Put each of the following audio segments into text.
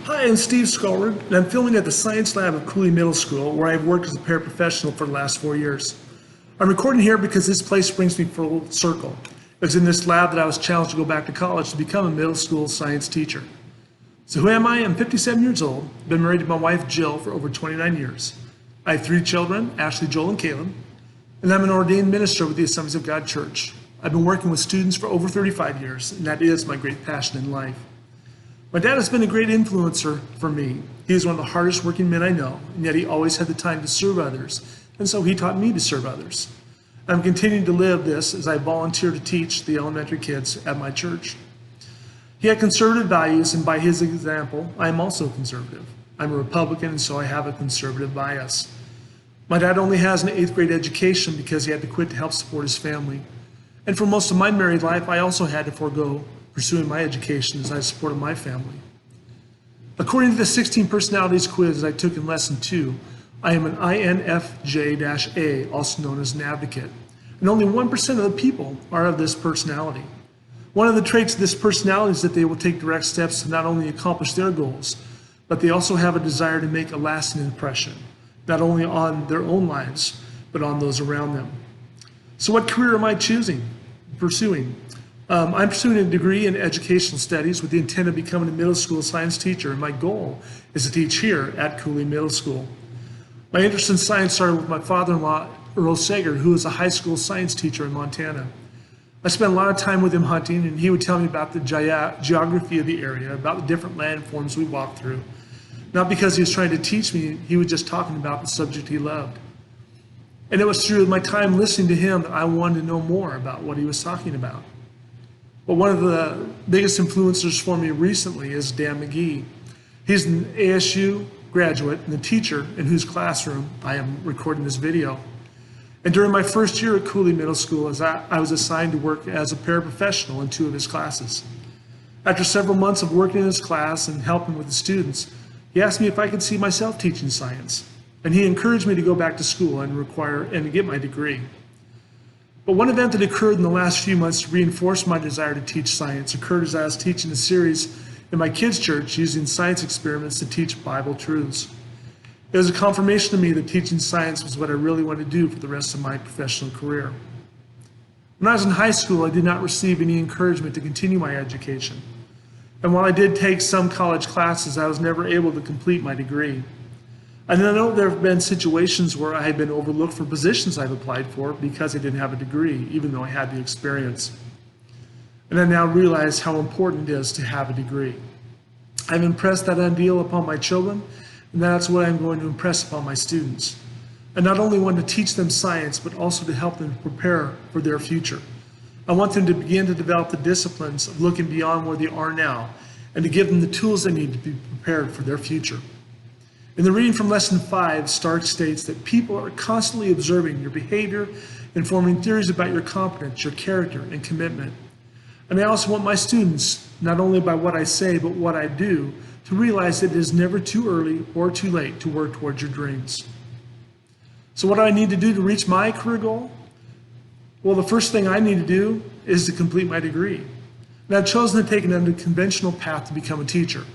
Hi, I'm Steve Skolrud, and I'm filming at the Science Lab of Cooley Middle School, where I've worked as a paraprofessional for the last 4 years. I'm recording here because this place brings me full circle. It was in this lab that I was challenged to go back to college to become a middle school science teacher. So who am I? I'm 57 years old, been married to my wife Jill for over 29 years. I have 3 children, Ashley, Joel, and Caleb, and I'm an ordained minister with the Assemblies of God Church. I've been working with students for over 35 years, and that is my great passion in life. My dad has been a great influencer for me. He is one of the hardest working men I know, and yet he always had the time to serve others, and so he taught me to serve others. I'm continuing to live this as I volunteer to teach the elementary kids at my church. He had conservative values, and by his example, I am also conservative. I'm a Republican, and so I have a conservative bias. My dad only has an 8th grade education because he had to quit to help support his family. And for most of my married life, I also had to forego pursuing my education as I supported my family. According to the 16 personalities quiz I took in lesson 2, I am an INFJ-A, also known as an advocate. And only 1% of the people are of this personality. One of the traits of this personality is that they will take direct steps to not only accomplish their goals, but they also have a desire to make a lasting impression, not only on their own lives, but on those around them. So what career am I pursuing? I'm pursuing a degree in educational studies with the intent of becoming a middle school science teacher, and my goal is to teach here at Cooley Middle School. My interest in science started with my father-in-law, Earl Sager, who was a high school science teacher in Montana. I spent a lot of time with him hunting, and he would tell me about the geography of the area, about the different landforms we walked through. Not because he was trying to teach me, he was just talking about the subject he loved. And it was through my time listening to him that I wanted to know more about what he was talking about. But one of the biggest influencers for me recently is Dan McGee. He's an ASU graduate and a teacher in whose classroom I am recording this video. And during my first year at Cooley Middle School, I was assigned to work as a paraprofessional in 2 of his classes. After several months of working in his class and helping with the students, he asked me if I could see myself teaching science. And he encouraged me to go back to school and get my degree. But one event that occurred in the last few months to reinforce my desire to teach science occurred as I was teaching a series in my kids' church using science experiments to teach Bible truths. It was a confirmation to me that teaching science was what I really wanted to do for the rest of my professional career. When I was in high school, I did not receive any encouragement to continue my education. And while I did take some college classes, I was never able to complete my degree. And I know there have been situations where I have been overlooked for positions I've applied for because I didn't have a degree, even though I had the experience. And I now realize how important it is to have a degree. I've impressed that ideal upon my children, and that's what I'm going to impress upon my students. I not only want to teach them science, but also to help them prepare for their future. I want them to begin to develop the disciplines of looking beyond where they are now, and to give them the tools they need to be prepared for their future. In the reading from lesson 5, Stark states that people are constantly observing your behavior and forming theories about your competence, your character, and commitment. And I also want my students, not only by what I say, but what I do, to realize that it is never too early or too late to work towards your dreams. So what do I need to do to reach my career goal? Well, the first thing I need to do is to complete my degree. And I've chosen to take an unconventional path to become a teacher.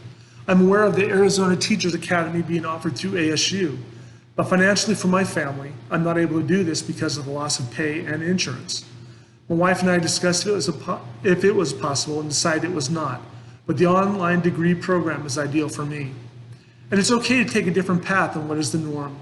I'm aware of the Arizona Teachers Academy being offered through ASU, but financially for my family, I'm not able to do this because of the loss of pay and insurance. My wife and I discussed if it was possible and decided it was not, but the online degree program is ideal for me. And it's okay to take a different path than what is the norm.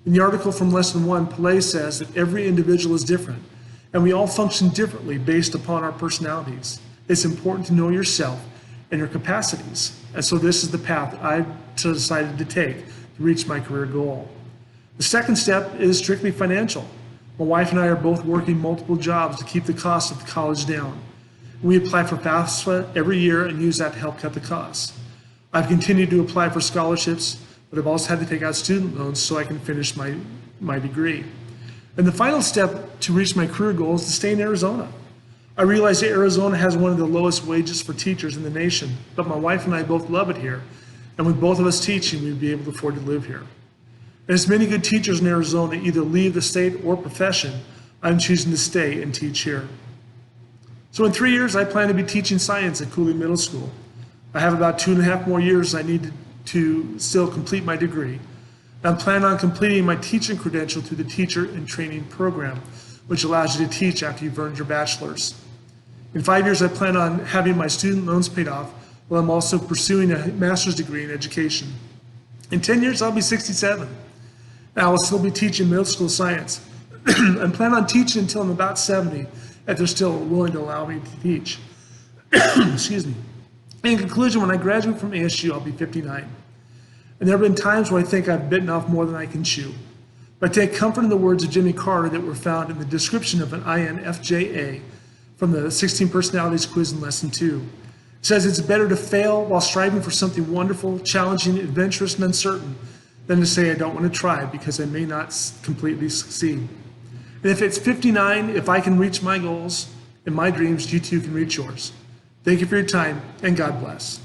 In the article from lesson 1, Pillay says that every individual is different, and we all function differently based upon our personalities. It's important to know yourself and your capacities. And so this is the path I decided to take to reach my career goal. The second step is strictly financial. My wife and I are both working multiple jobs to keep the cost of the college down. We apply for FAFSA every year and use that to help cut the costs. I've continued to apply for scholarships, but I've also had to take out student loans so I can finish my degree. And the final step to reach my career goal is to stay in Arizona. I realize that Arizona has one of the lowest wages for teachers in the nation, but my wife and I both love it here, and with both of us teaching, we'd be able to afford to live here. And as many good teachers in Arizona either leave the state or profession, I'm choosing to stay and teach here. So in 3 years, I plan to be teaching science at Cooley Middle School. I have about 2.5 more years I need to still complete my degree. I'm planning on completing my teaching credential through the Teacher in Training program, which allows you to teach after you've earned your bachelor's. In 5 years, I plan on having my student loans paid off, while I'm also pursuing a master's degree in education. In 10 years, I'll be 67. And I will still be teaching middle school science. I plan on teaching until I'm about 70, if they're still willing to allow me to teach. Excuse me. In conclusion, when I graduate from ASU, I'll be 59. And there have been times where I think I've bitten off more than I can chew. But I take comfort in the words of Jimmy Carter that were found in the description of an INFJA from the 16 Personalities quiz in Lesson 2. It says it's better to fail while striving for something wonderful, challenging, adventurous, and uncertain than to say I don't want to try because I may not completely succeed. And if it's 59, if I can reach my goals and my dreams, you too can reach yours. Thank you for your time, and God bless.